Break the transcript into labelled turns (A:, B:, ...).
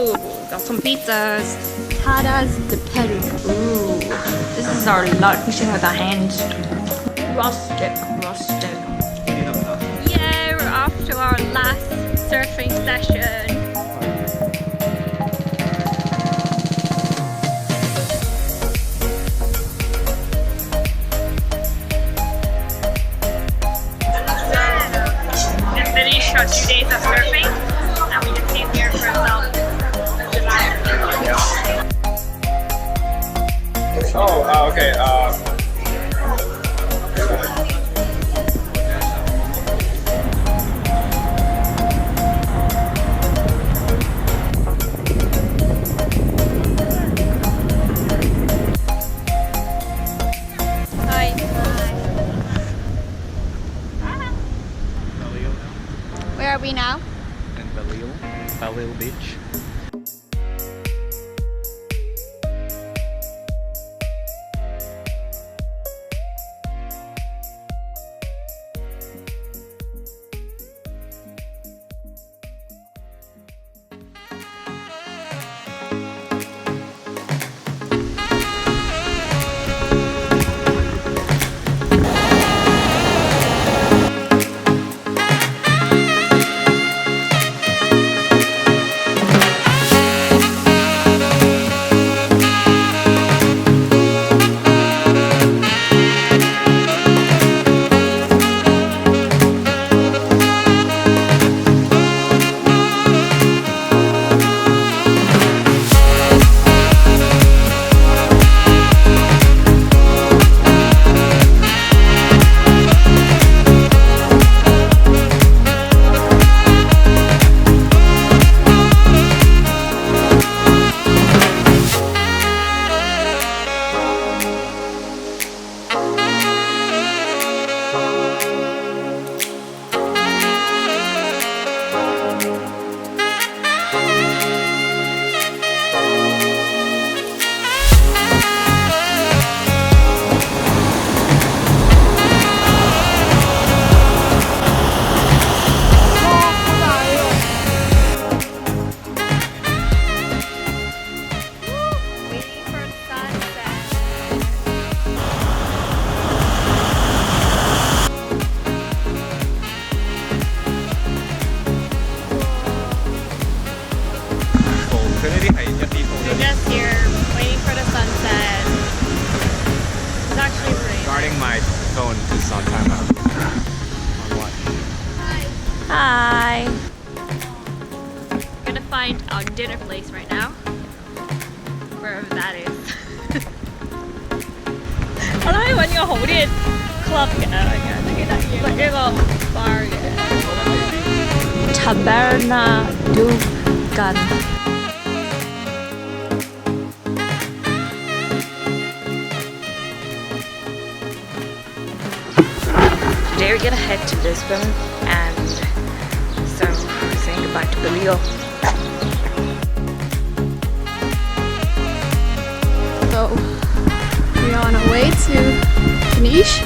A: Ooh, got some pizzas. Tadas de Peru. Ooh, this is our lunch with our hands. Rustic. Yeah, we're off to our last surfing session. Just finished our 2 days of surfing, and we just came here for some.
B: Okay.
A: Hi. Where are we now?
B: In Baleal Beach.
A: We're just here waiting for the sunset. It's actually raining.
B: Guarding my phone because it's on timeout. On watch.
A: Hi. We're gonna find our dinner place right now. Wherever that is. 我諗揾個好啲嘅 club 嘅，都幾得意。一個 bar 嘅。Taberna Dugan。Today we're gonna head to Lisbon and so saying goodbye to Baleal. So we are on our way to Peniche.